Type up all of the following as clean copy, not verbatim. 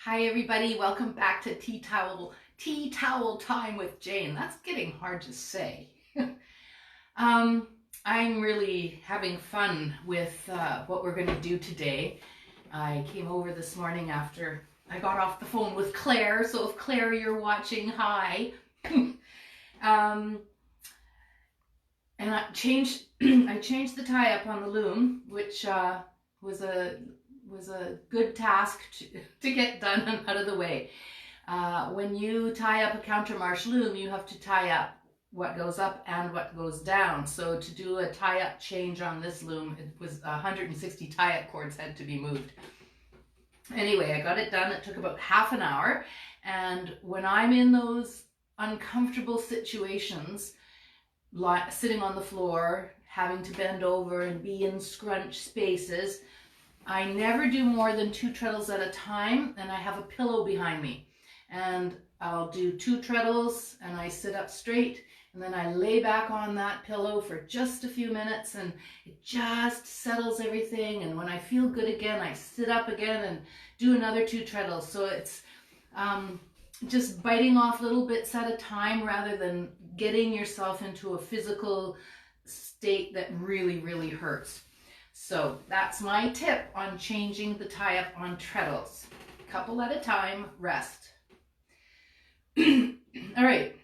Hi everybody, welcome back to Tea Towel Time with Jane. That's getting hard to say. I'm really having fun with what we're going to do today. I came over this morning after I got off the phone with Claire, so if Claire you're watching, hi. And I changed the tie-up on the loom, which was a good task to get done and out of the way. When you tie up a countermarch loom, you have to tie up what goes up and what goes down. So to do a tie-up change on this loom, it was 160 tie-up cords had to be moved. Anyway, I got it done. It took about half an hour. And when I'm in those uncomfortable situations, like sitting on the floor, having to bend over and be in scrunch spaces, I never do more than 2 treadles at a time, and I have a pillow behind me. And I'll do 2 treadles and I sit up straight, and then I lay back on that pillow for just a few minutes, and it just settles everything. And when I feel good again, I sit up again and do another 2 treadles. So it's just biting off little bits at a time rather than getting yourself into a physical state that really, really hurts. So that's my tip on changing the tie-up on treadles. Couple at a time, rest. All right.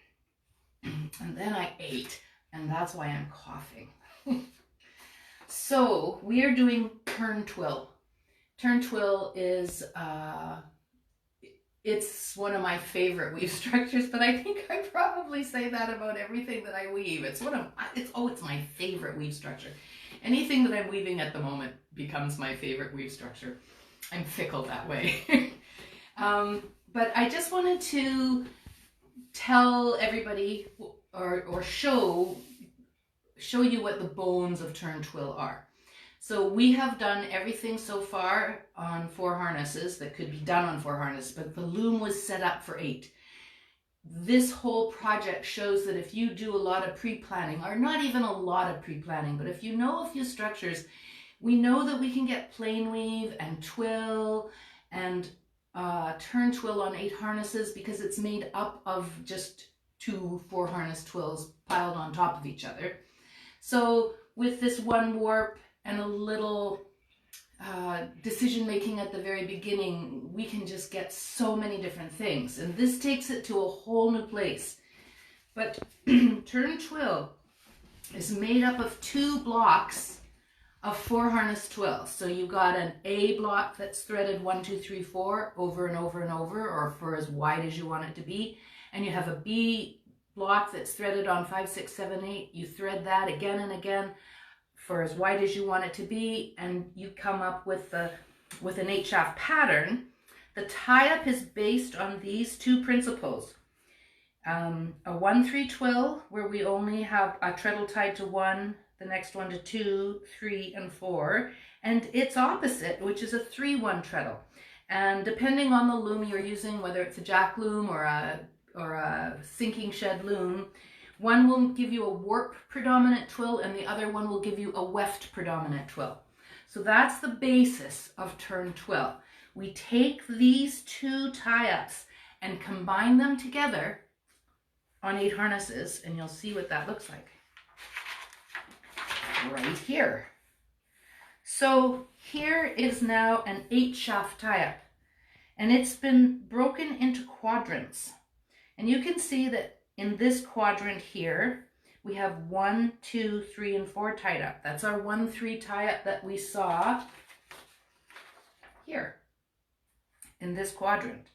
And then I ate, and that's why I'm coughing. So we are doing turn twill. Turn twill is, it's one of my favorite weave structures, but I think I probably say that about everything that I weave. It's my favorite weave structure. Anything that I'm weaving at the moment becomes my favorite weave structure. I'm fickle that way. But I just wanted to tell everybody or show you what the bones of turn twill are. So we have done everything so far on 4 harnesses that could be done on 4 harnesses, but the loom was set up for 8. This whole project shows that if you do a lot of pre-planning, or not even a lot of pre-planning, but if you know a few structures, we know that we can get plain weave and twill and turn twill on 8 harnesses because it's made up of just 2 4 harness twills piled on top of each other. So with this one warp and a little decision making at the very beginning, we can just get so many different things, and this takes it to a whole new place. But turn twill is made up of 2 blocks of 4 harness twills. So you've got an A block that's threaded 1 2 3 4 over and over and over, or for as wide as you want it to be, and you have a B block that's threaded on 5 6 7 8. You thread that again and again for as wide as you want it to be, and you come up with an 8-shaft pattern. The tie-up is based on these 2 principles. A 1-3 twill, where we only have a treadle tied to 1, the next one to 2, 3, and 4, and its opposite, which is a 3-1 treadle. And depending on the loom you're using, whether it's a jack loom or a sinking shed loom, one will give you a warp predominant twill and the other one will give you a weft predominant twill. So that's the basis of turn twill. We take these 2 tie-ups and combine them together on 8 harnesses, and you'll see what that looks like right here. So here is now an 8-shaft tie-up, and it's been broken into quadrants. And you can see that in this quadrant here, we have 1, 2, 3, and 4 tied up. That's our 1-3 tie-up that we saw here in this quadrant.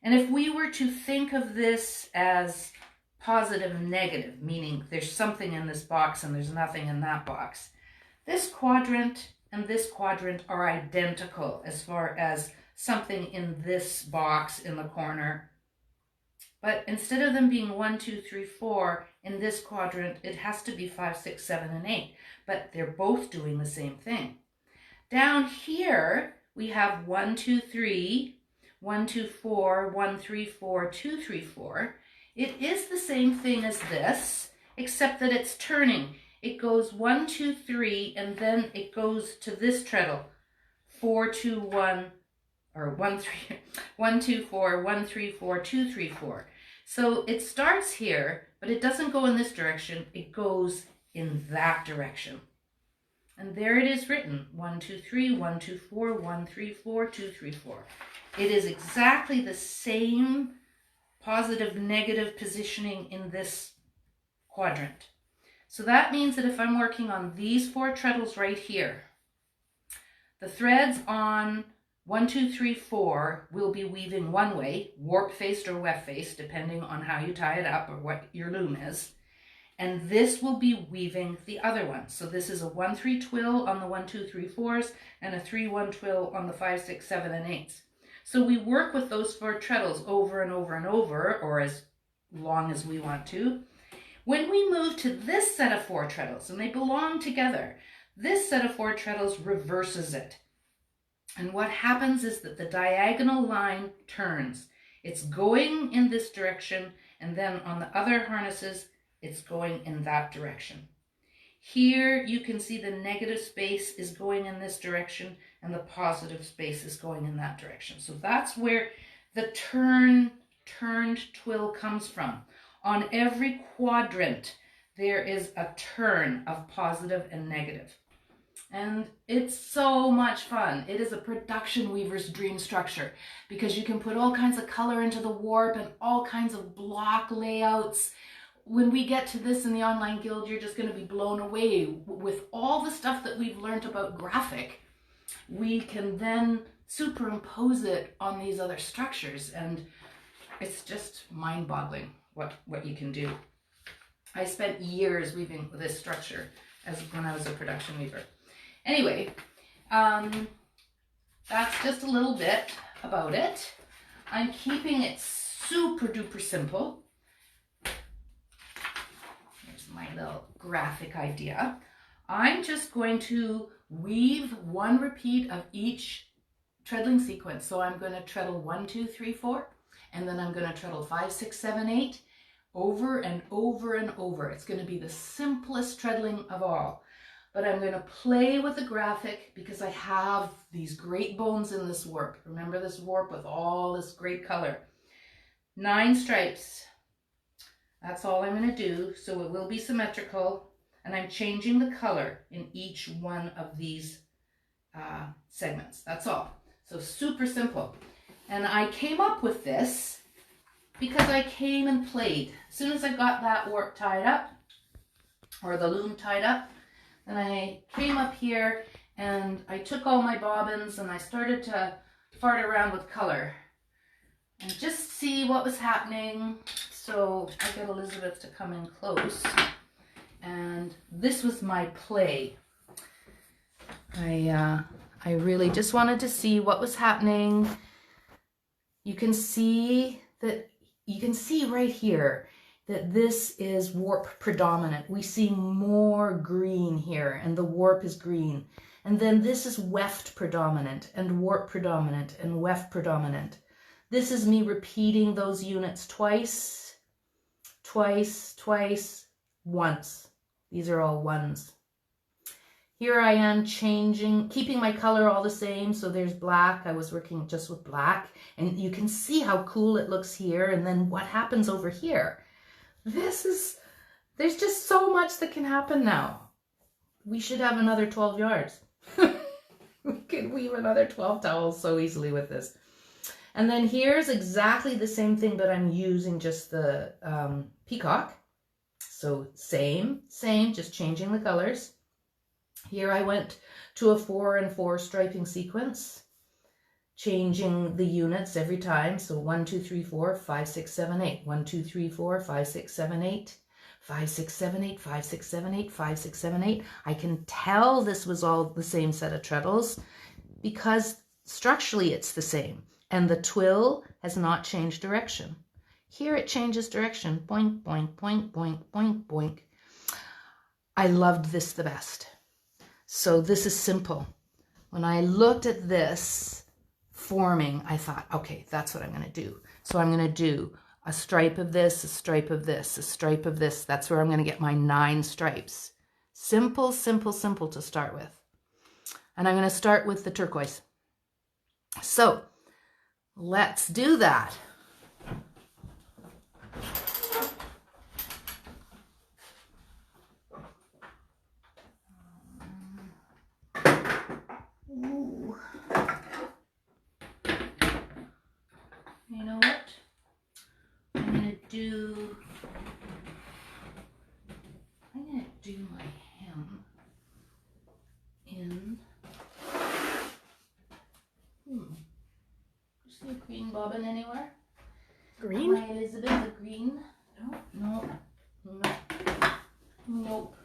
And if we were to think of this as positive and negative, meaning there's something in this box and there's nothing in that box, this quadrant and this quadrant are identical as far as something in this box in the corner. But instead of them being 1, 2, 3, 4 in this quadrant, it has to be 5, 6, 7, and 8. But they're both doing the same thing. Down here, we have 1, 2, 3, 1, 2, 4, 1, 3, 4, 2, 3, 4. It is the same thing as this, except that it's turning. It goes 1, 2, 3, and then it goes to this treadle. 4, 2, 1, or 1, 3, 1, 2, 4, 1, 3, 4, 2, 3, 4. So it starts here, but it doesn't go in this direction. It goes in that direction. And there it is written, 1, 2, 3, 1, 2, 4, 1, 3, 4, 2, 3, 4. It is exactly the same positive, negative positioning in this quadrant. So that means that if I'm working on these 4 treadles right here, the threads on 1, 2, 3, 4 will be weaving one way, warp-faced or weft-faced, depending on how you tie it up or what your loom is. And this will be weaving the other one. So this is a 1, 3 twill on the 1, 2, 3, 4s and a 3, 1 twill on the 5, 6, 7, and 8s. So we work with those 4 treadles over and over and over, or as long as we want to. When we move to this set of 4 treadles, and they belong together, this set of 4 treadles reverses it. And what happens is that the diagonal line turns. It's going in this direction, and then on the other harnesses, it's going in that direction. Here you can see the negative space is going in this direction and the positive space is going in that direction. So that's where the turned twill comes from. On every quadrant, there is a turn of positive and negative. And it's so much fun. It is a production weaver's dream structure because you can put all kinds of color into the warp and all kinds of block layouts. When we get to this in the online guild, you're just going to be blown away with all the stuff that we've learned about graphic. We can then superimpose it on these other structures, and it's just mind-boggling what you can do. I spent years weaving this structure when I was a production weaver. Anyway, that's just a little bit about it. I'm keeping it super duper simple. My little graphic idea. I'm just going to weave one repeat of each treadling sequence. So I'm going to treadle 1, 2, 3, 4, and then I'm going to treadle 5, 6, 7, 8 over and over and over. It's going to be the simplest treadling of all. But I'm going to play with the graphic because I have these great bones in this warp. Remember this warp with all this great color. 9 stripes. That's all I'm going to do, so it will be symmetrical, and I'm changing the color in each one of these segments. That's all. So super simple. And I came up with this because I came and played. As soon as I got that warp tied up, or the loom tied up, then I came up here and I took all my bobbins and I started to fart around with color and just see what was happening. So I got Elizabeth to come in close, and this was my play. I really just wanted to see what was happening. You can see right here that this is warp predominant. We see more green here, and the warp is green. And then this is weft predominant, and warp predominant, and weft predominant. This is me repeating those units twice, once. These are all ones. Here I am changing, keeping my color all the same. So there's black. I was working just with black. And you can see how cool it looks here. And then what happens over here. There's just so much that can happen now. We should have another 12 yards. We could weave another 12 towels so easily with this. And then here's exactly the same thing, but I'm using just the peacock. So same, just changing the colors. Here I went to a 4 and 4 striping sequence, changing the units every time. So 1, 2, 3, 4, 5, 6, 7, 8. 1, 2, 3, 4, 5, 6, 7, 8. 5, 6, 7, 8, 5, 6, 7, 8, 5, 6, 7, 8. I can tell this was all the same set of treadles because structurally it's the same. And the twill has not changed direction. Here it changes direction. Boink, boink, boink, boink, boink, boink. I loved this the best. So this is simple. When I looked at this forming, I thought, okay, that's what I'm going to do. So I'm going to do a stripe of this, a stripe of this, a stripe of this. That's where I'm going to get my 9 stripes. Simple, simple, simple to start with. And I'm going to start with the turquoise. So Let's do that. Ooh. You know what? I'm gonna do my hem in. See a green bobbin anywhere? Green? My Elizabeth, a green? No. Nope.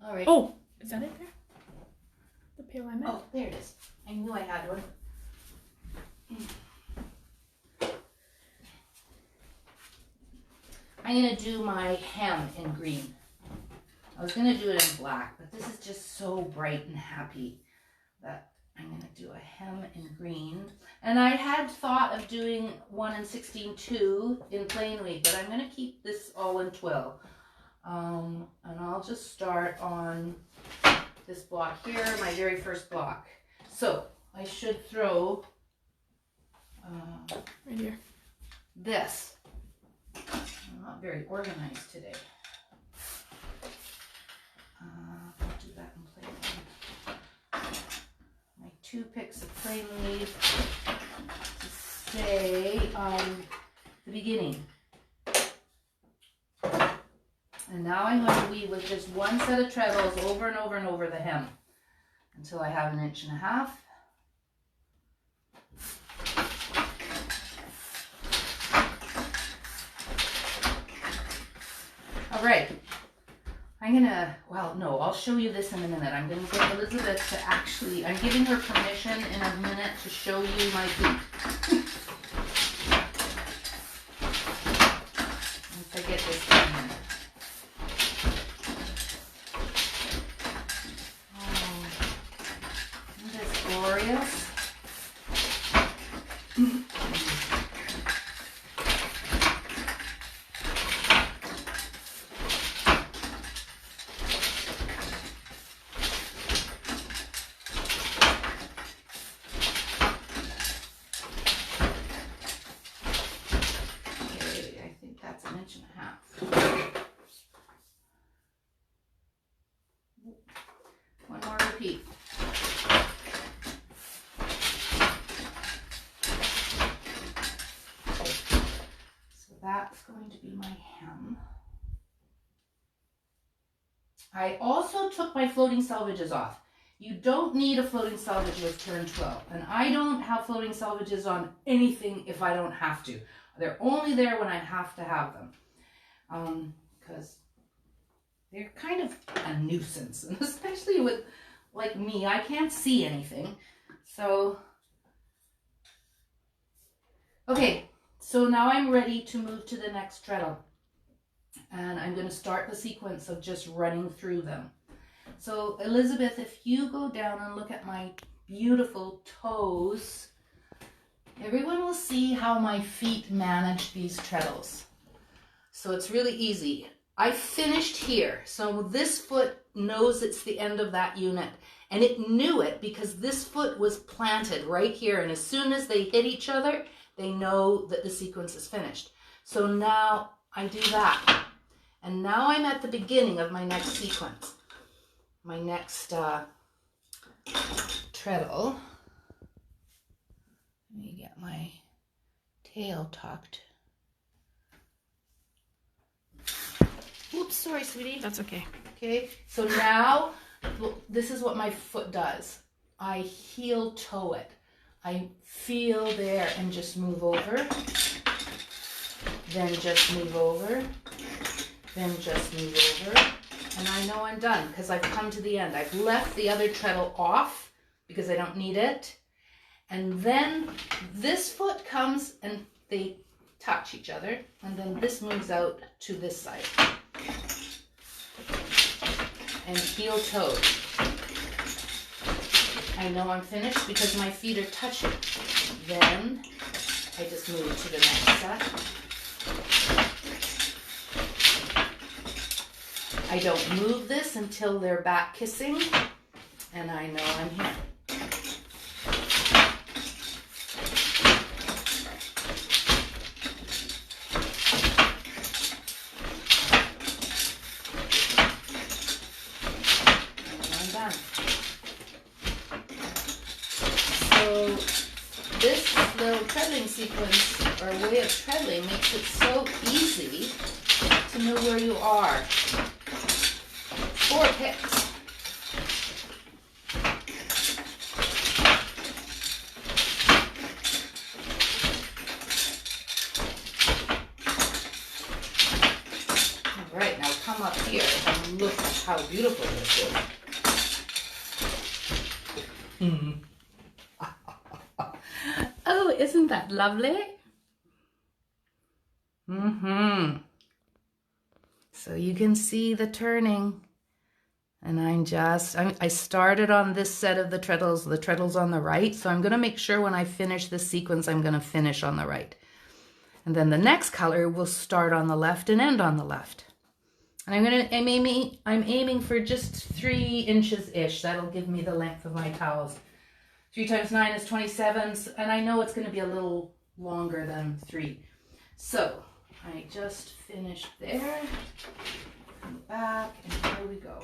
All right. Oh, is that it there? The pail I meant? Oh, there it is. I knew I had one. I'm going to do my hem in green. I was going to do it in black, but this is just so bright and happy that I'm going to do a hem in green. And I had thought of doing 1 in 16-2 in plain weave, but I'm going to keep this all in twill. And I'll just start on this block here, my very first block. So I should throw right here. This. I'm not very organized today. I'll do that in plain weave. My 2 picks of plain weave to stay on the beginning. And now I'm going to weave with just 1 set of treadles over and over and over the hem until I have 1.5 inches. All right. I'll show you this in a minute. I'm going to get Elizabeth to I'm giving her permission in a minute to show you my feet. Once I get this done. Isn't this glorious? One more repeat. So that's going to be my hem. I also took my floating selvages off. You don't need a floating selvage with turn 12. And I don't have floating selvages on anything if I don't have to. They're only there when I have to have them. Because they're kind of a nuisance. And especially with, like me, I can't see anything. So, okay. So now I'm ready to move to the next treadle. And I'm going to start the sequence of just running through them. So Elizabeth, if you go down and look at my beautiful toes, everyone will see how my feet manage these treadles. So it's really easy. I finished here. So this foot knows it's the end of that unit. And it knew it because this foot was planted right here. And as soon as they hit each other, they know that the sequence is finished. So now I do that. And now I'm at the beginning of my next sequence. My next treadle. Let me get my tail tucked. Oops, sorry, sweetie. That's okay. Okay, so now this is what my foot does. I heel toe it. I feel there and just move over. Then just move over. Then just move over. And I know I'm done because I've come to the end. I've left the other treadle off because I don't need it. And then this foot comes and they touch each other. And then this moves out to this side. And heel toe. I know I'm finished because my feet are touching. Then I just move to the next set. I don't move this until they're back kissing, and I know I'm here. this little treadling sequence or way of treadling makes it so easy to know where you are. 4 picks. All right, now come up here and look how beautiful this is. Oh, isn't that lovely? So you can see the turning. And I started on this set of the treadles on the right. So I'm going to make sure when I finish this sequence, I'm going to finish on the right. And then the next color will start on the left and end on the left. And I'm aiming for just 3 inches-ish. That'll give me the length of my towels. 3 times 9 is 27, and I know it's going to be a little longer than 3. So I just finished there, come back, and here we go.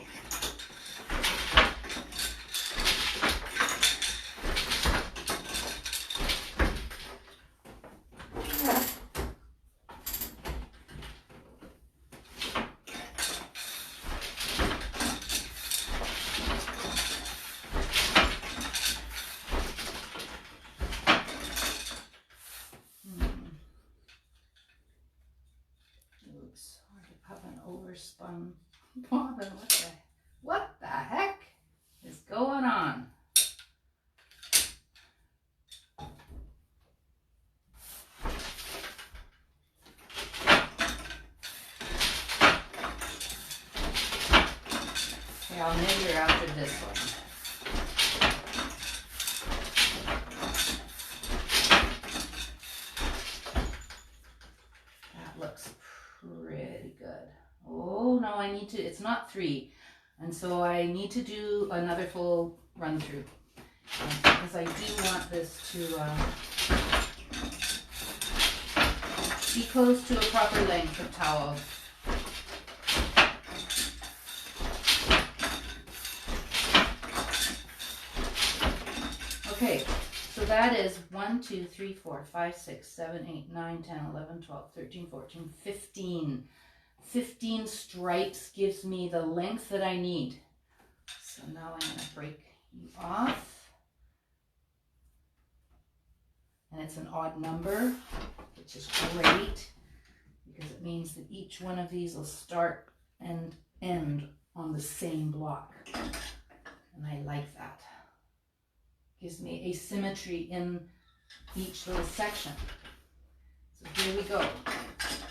Overspun bobbin. What the heck is going on? Okay, I'll measure after this one. That looks pretty good. Oh no, I need to, it's not 3. And so I need to do another full run through. Because I do want this to be close to a proper length of towel. Okay, so that is 1, 2, 3, 4, 5, 6, 7, 8, 9, 10, 11, 12, 13, 14, 15. 15 stripes gives me the length that I need. So now I'm going to break you off. And it's an odd number, which is great because it means that each one of these will start and end on the same block. And I like that. Gives me asymmetry in each little section. So here we go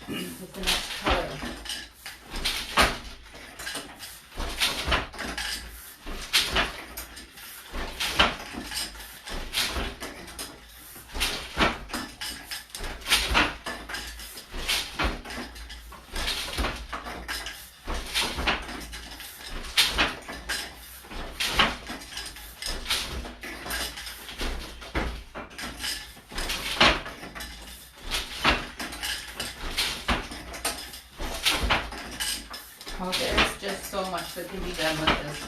with the next color. Oh, there's just so much that can be done with this.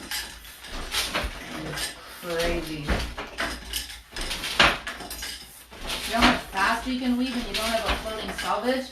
It's crazy. See how much faster you can weave when you don't have a floating selvage?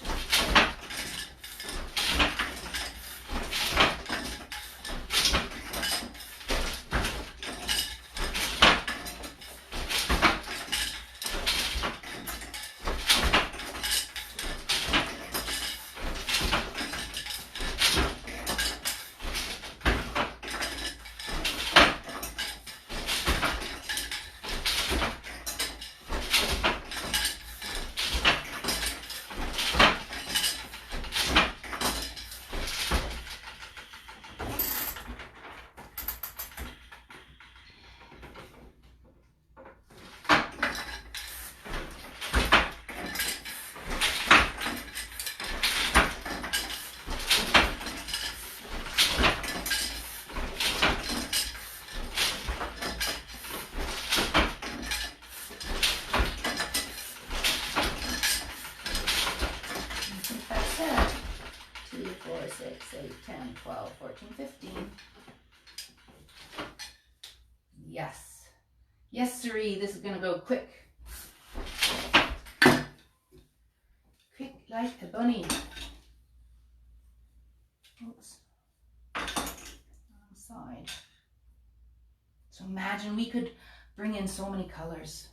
Yes. Yes, siree. This is going to go quick. Quick like a bunny. Oops. Wrong side. So imagine we could bring in so many colors.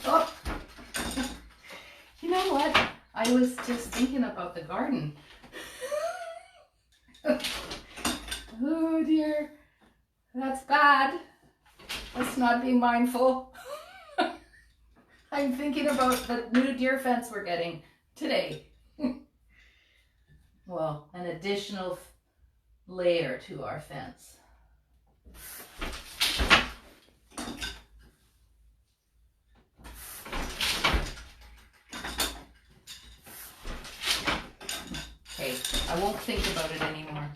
Oh, you know what? I was just thinking about the garden. Oh dear, that's bad. Let's not be mindful. I'm thinking about the new deer fence we're getting today. Well, an additional layer to our fence. Okay, I won't think about it anymore.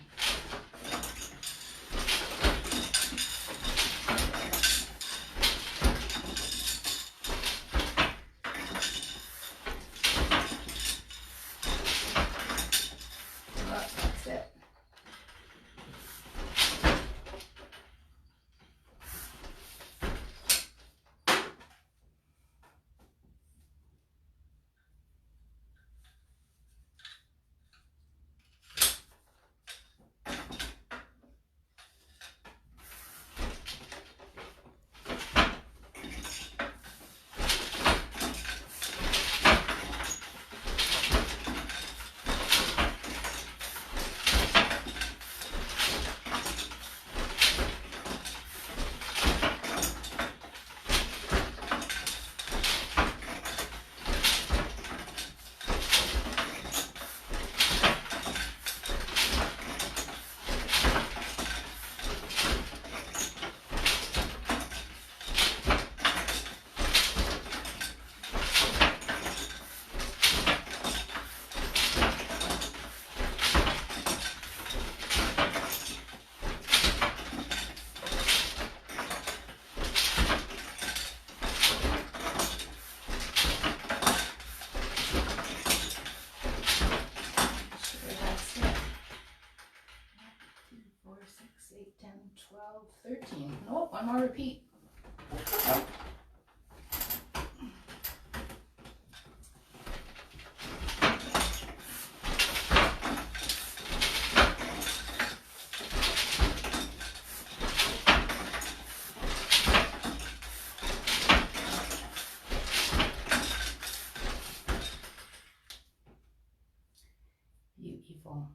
That's it. Oh, one more repeat. Beautiful.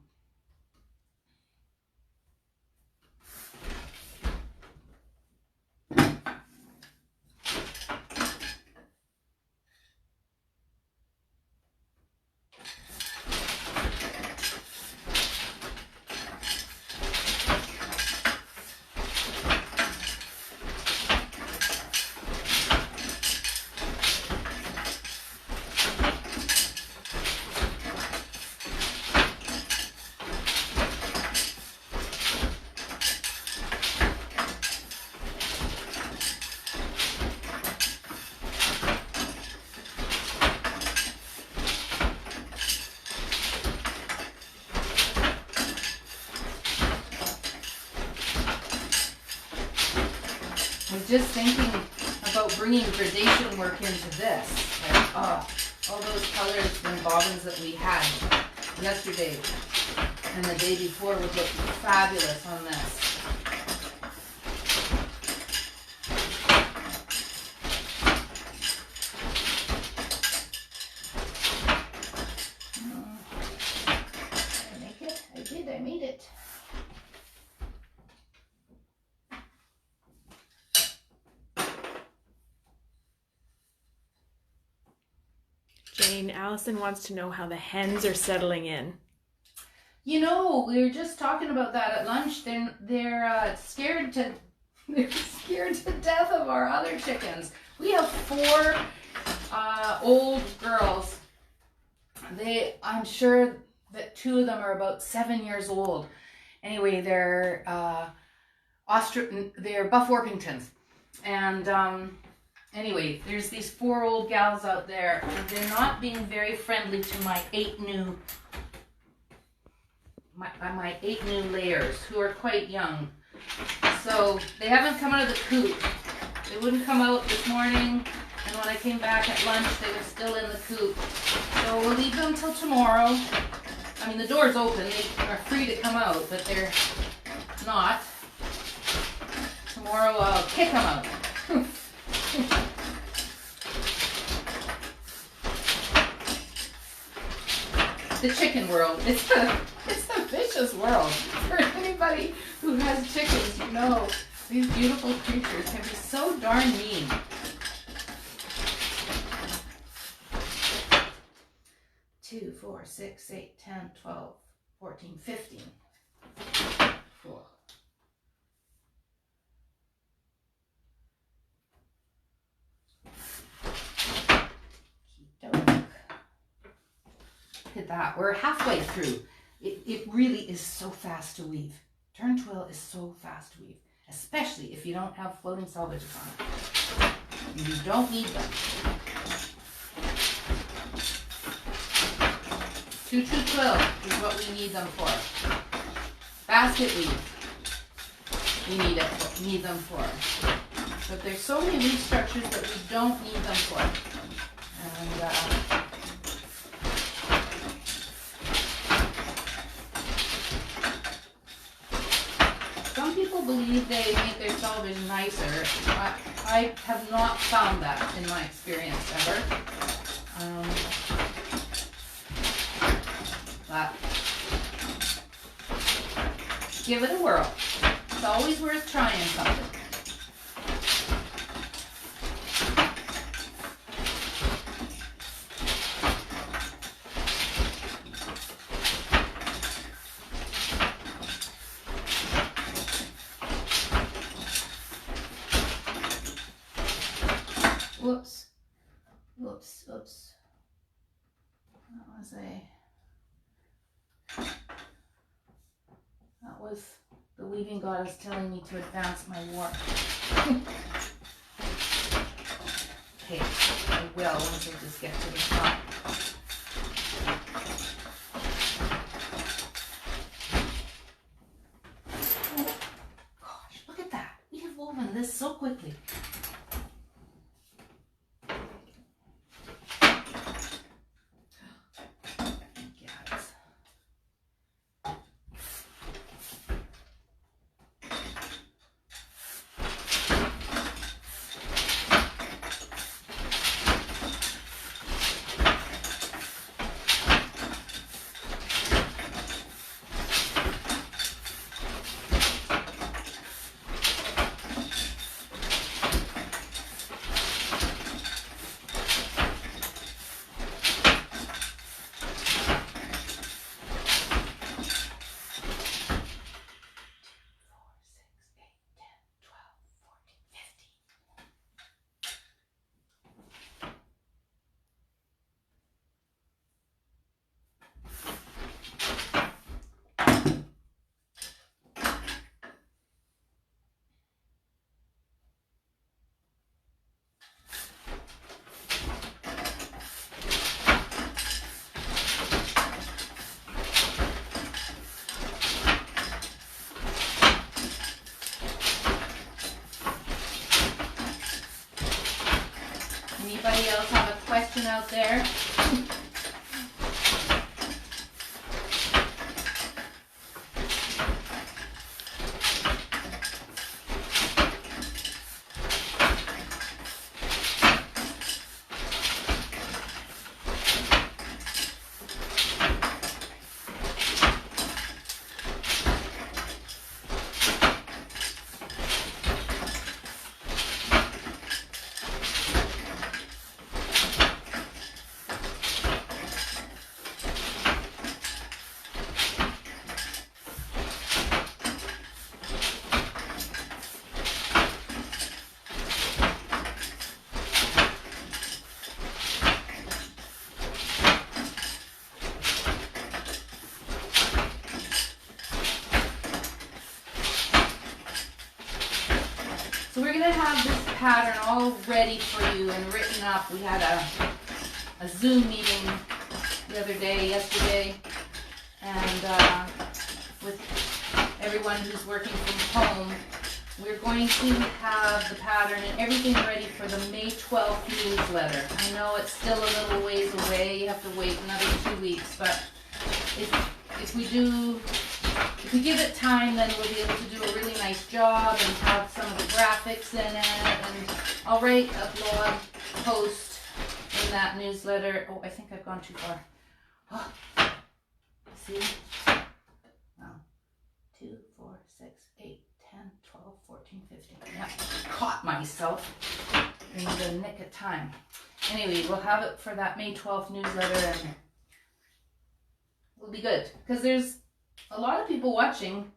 I'm just thinking about bringing gradation work into this. Like, all those colors and bobbins that we had yesterday and the day before would look fabulous on this. Did I make it? I did, I made it. Jane, Allison wants to know how the hens are settling in. You know, we were just talking about that at lunch. They're scared to death of our other chickens. We have 4 old girls. I'm sure that 2 of them are about 7 years old. Anyway, they're Buff Orpingtons, And anyway, there's these 4 old gals out there, and they're not being very friendly to my 8 new layers, who are quite young. So they haven't come out of the coop. They wouldn't come out this morning, and when I came back at lunch, they were still in the coop. So we'll leave them till tomorrow. I mean, the door's open. They are free to come out, but they're not. Tomorrow I'll kick them out. The chicken world. It's a vicious world. For anybody who has chickens, you know, these beautiful creatures can be so darn mean. Two, 4, 6, 8, 10, 12, 14, 15. Cool. Look at that. We're halfway through. It really is so fast to weave. Turn twill is so fast to weave, especially if you don't have floating selvages on it. You don't need them. Two-two twill is what we need them for. Basket weave, we need them for. But there's so many weave structures that we don't need them for. And some people believe they make their selvage nicer. I have not found that in my experience ever. But give it a whirl. It's always worth trying something. Whoops. Whoops. Whoops. That was the weaving goddess telling me to advance my warp. Okay, I will once I just get to the top. Oh, gosh, look at that. We have woven this so quickly. Anybody else have a question out there? we're gonna have this pattern all ready for you and written up. We had a Zoom meeting the other day, yesterday, and with everyone who's working from home, we're going to have the pattern and everything ready for the May 12th newsletter. I know it's still a little ways away. You have to wait another 2 weeks, but if we give it time, then we'll be able to do a really nice job and have some of the graphics in it. And I'll write a blog post in that newsletter. Oh, I think I've gone too far. Oh, see? Wow. 2, 4, 6, 8, 10, 12, 14, 15. Yeah, caught myself in the nick of time. Anyway, we'll have it for that May 12th newsletter, and it'll be good because there's a lot of people watching,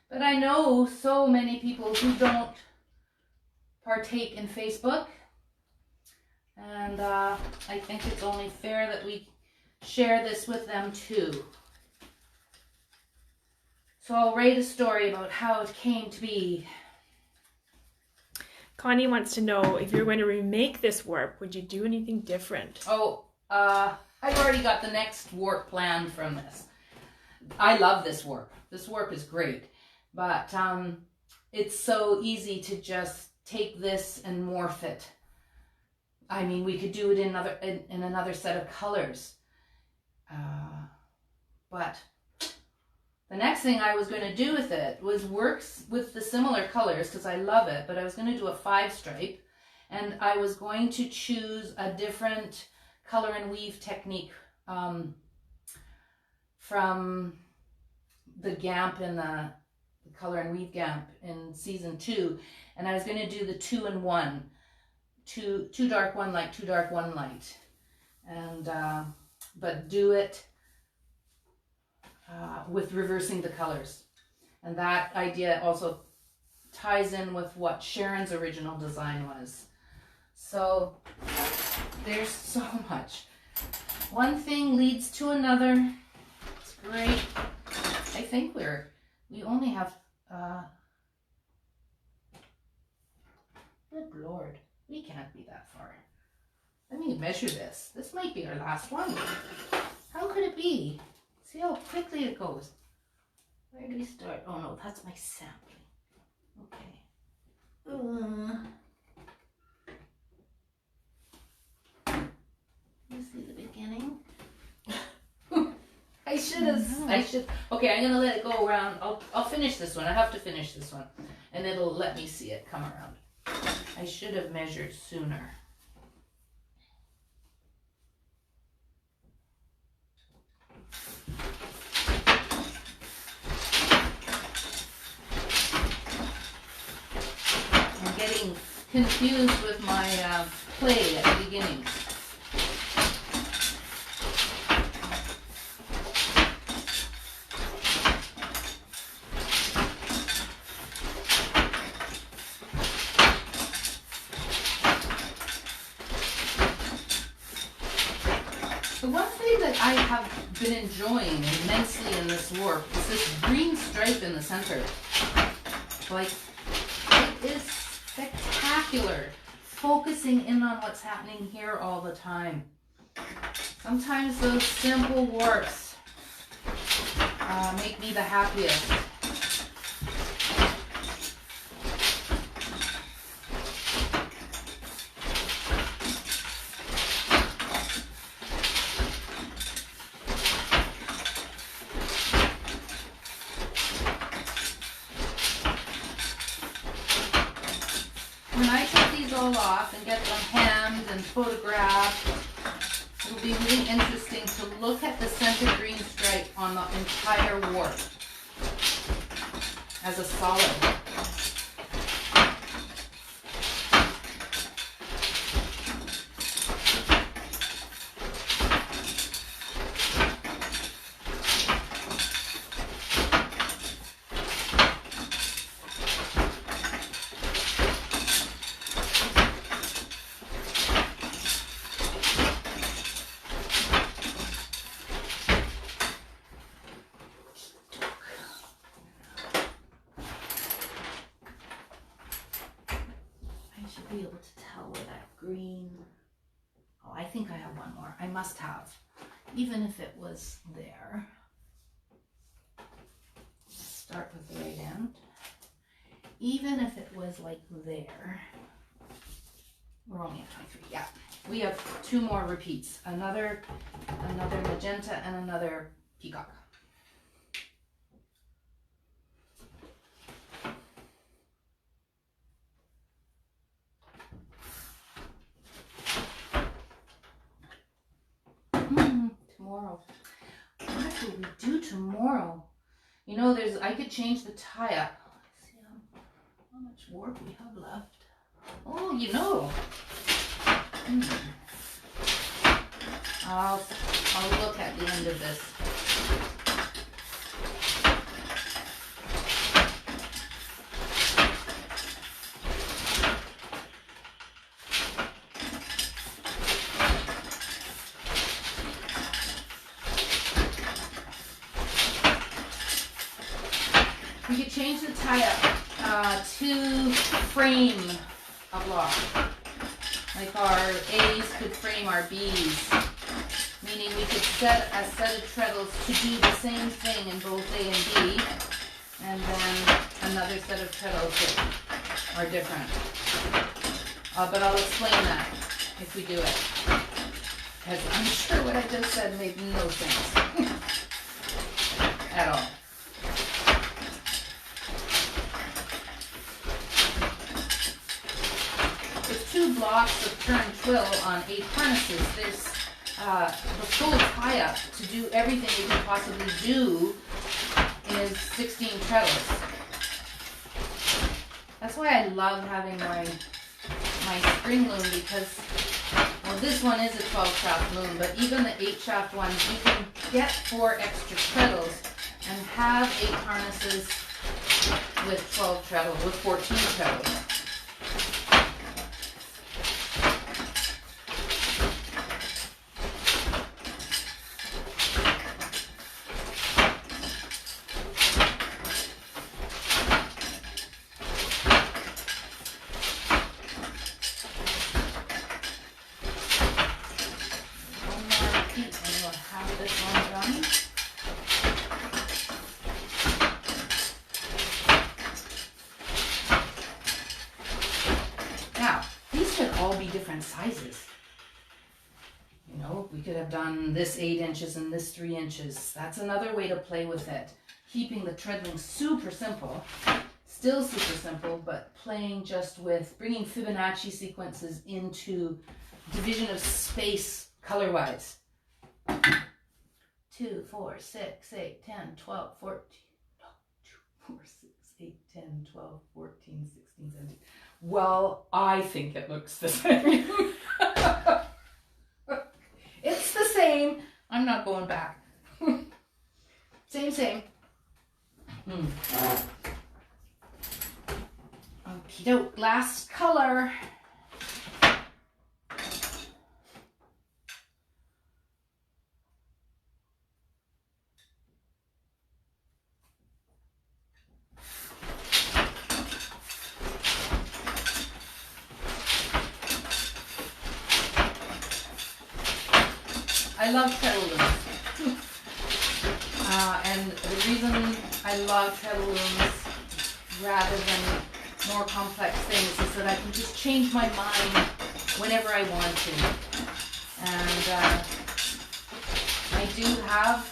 but I know so many people who don't partake in Facebook, and I think it's only fair that we share this with them too. So I'll write a story about how it came to be. Connie wants to know, if you're going to remake this warp, would you do anything different? Oh, I've already got the next warp planned from this. I love this warp. This warp is great, but it's so easy to just take this and morph it. I mean, we could do it in another set of colors, but the next thing I was going to do with it was work with the similar colors because I love it, but I was going to do a 5-stripe, and I was going to choose a different color and weave technique from the GAMP in the color and weave GAMP in season 2, and I was going to do the 2-in-1, two dark, one light, 2 dark, 1 light, and but do it with reversing the colors. And that idea also ties in with what Sharon's original design was. So there's so much. One thing leads to another. It's great. I think we only have, good Lord, we can't be that far. Let me measure this. This might be our last one. How could it be? See how quickly it goes. Where do we start? Oh no, that's my sampling. Okay. You see the beginning? I should. Okay, I'm gonna let it go around. I'll finish this one. I have to finish this one, and it'll let me see it come around. I should have measured sooner. I'm getting confused with my play at the beginning. The one thing that I have been enjoying immensely in this warp is this green stripe in the center. Like, it is spectacular. Focusing in on what's happening here all the time. Sometimes those simple warps make me the happiest. When I take these all off and get them hemmed and photographed, it'll be really interesting to look at the center green stripe on the entire warp as a solid. should be able to tell where that green, oh, I think I have one more. I must have, even if it was there. Start with the right end. Even if it was like there, we're only at 23, yeah. We have 2 more repeats, another magenta and another peacock. Tomorrow, what will we do tomorrow? You know, I could change the tie up. Let's see how much warp we have left. Oh, you know. I'll look at the end of this. We could change the tie-up to frame a block. Like our A's could frame our B's. Meaning we could set a set of treadles to do the same thing in both A and B. And then another set of treadles that are different. But I'll explain that if we do it. Because I'm sure what I just said made no sense. At all. With 2 blocks of turn twill on 8 harnesses, there's the full tie-up to do everything you can possibly do is 16 treadles. That's why I love having my spring loom, because, well, this one is a 12 shaft loom, but even the 8 shaft ones, you can get 4 extra treadles and have 8 harnesses with 12 treadles, with 14 treadles. Different sizes. You know, we could have done this 8 inches and this 3 inches. That's another way to play with it. Keeping the treadling super simple, still super simple, but playing just with bringing Fibonacci sequences into division of space color-wise. 2, 4, 6, 8, 10, 12, 14. No, 2, 4, 6, 8, 10, 12, 14, 16, 17. Well, I think it looks the same. It's the same. I'm not going back. Same. Okie doke. Last color. I love treadle looms. And the reason I love treadle looms rather than more complex things is that I can just change my mind whenever I want to. And I do have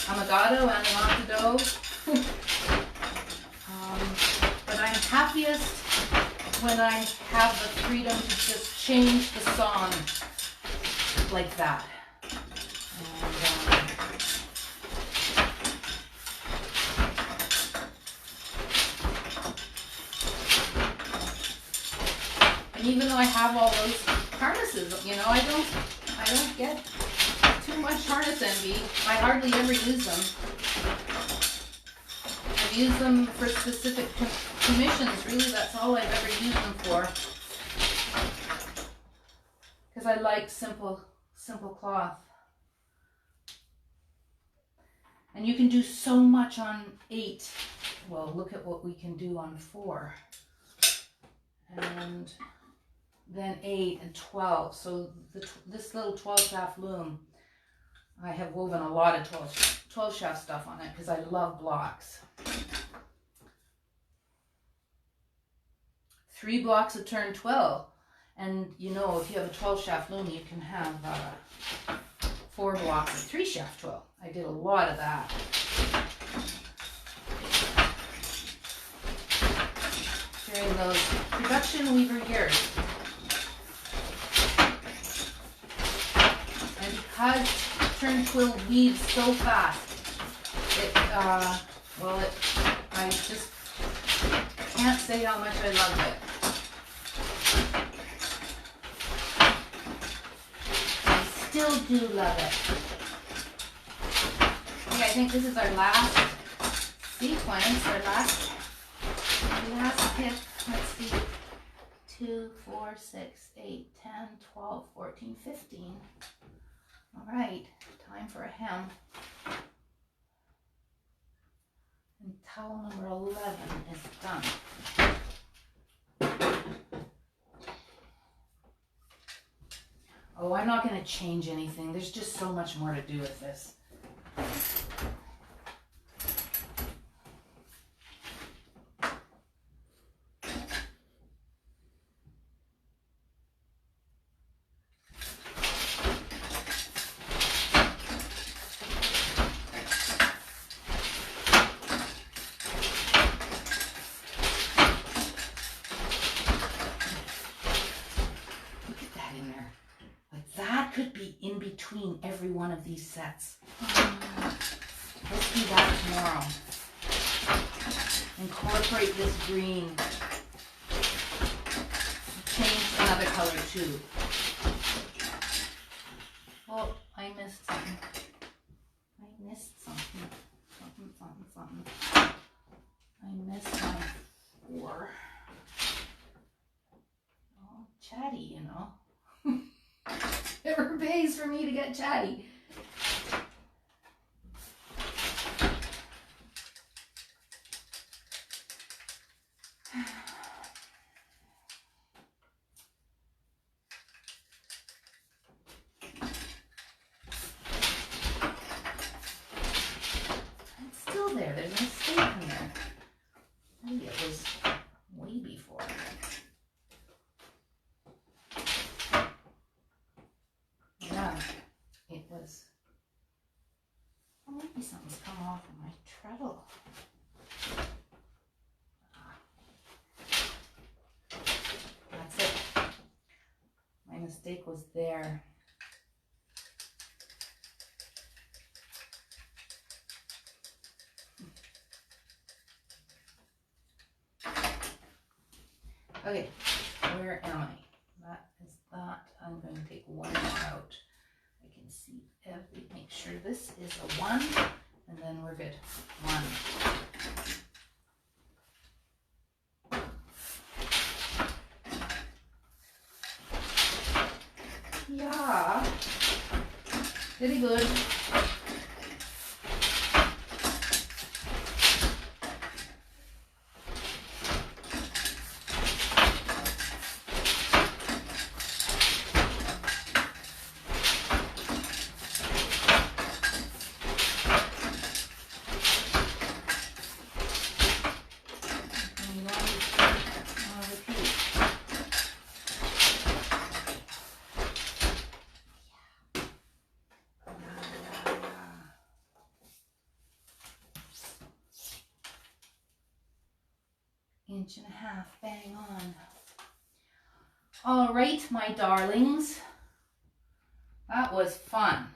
a Megado and an Octado. But I'm happiest when I have the freedom to just change the song like that. And even though I have all those harnesses, you know, I don't get too much harness envy. I hardly ever use them. I've used them for specific commissions. Really, that's all I've ever used them for. Because I like simple cloth. And you can do so much on 8. Well, look at what we can do on 4. and then 8 and 12. So this little 12 shaft loom, I have woven a lot of 12 shaft stuff on it because I love blocks. 3 blocks a turn 12. And you know, if you have a 12 shaft loom, you can have 4 blocks of 3 shaft 12. I did a lot of that. During those production weaver years. And because turn quill weaves so fast, I just can't say how much I love it. I still do love it. Okay, I think this is our last sequence, our last pick. Let's see. 2, 4, 6, 8, 10, 12, 14, 15. All right, time for a hem. And towel number 11 is done. Oh, I'm not going to change anything. There's just so much more to do with this. Between every one of these sets. Let's do that tomorrow. Incorporate this green. Change another color too. Oh, I missed something. Something. I missed my 4. Oh, chatty, you know. It never pays for me to get chatty. It's still there. There's a mistake in there. Maybe it was way before. Yeah, it was. Oh, maybe something's come off of my treadle. That's it. My mistake was there. Okay, where am I? That is that. I'm going to take one more out. I can see every, make sure this is a 1, and then we're good. 1. Yeah, very good. Inch and a half, bang on. All right, my darlings. That was fun.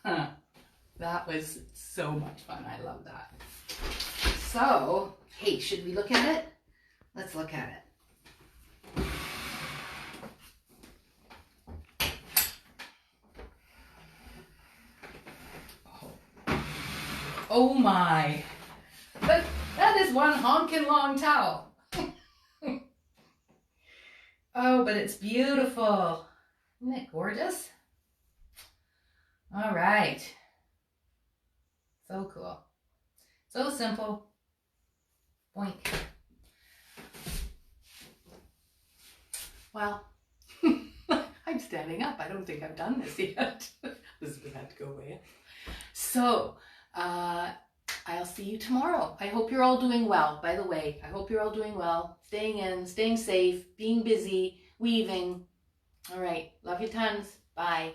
That was so much fun. I love that. So, hey, should we look at it? Let's look at it. Oh my. That is one honkin' long towel. Oh, but it's beautiful. Isn't it gorgeous? All right. So cool. So simple. Boink. Well, I'm standing up. I don't think I've done this yet. This would have to go away. So, I'll see you tomorrow. I hope you're all doing well. By the way, I hope you're all doing well. Staying in, staying safe, being busy, weaving. All right. Love you tons. Bye.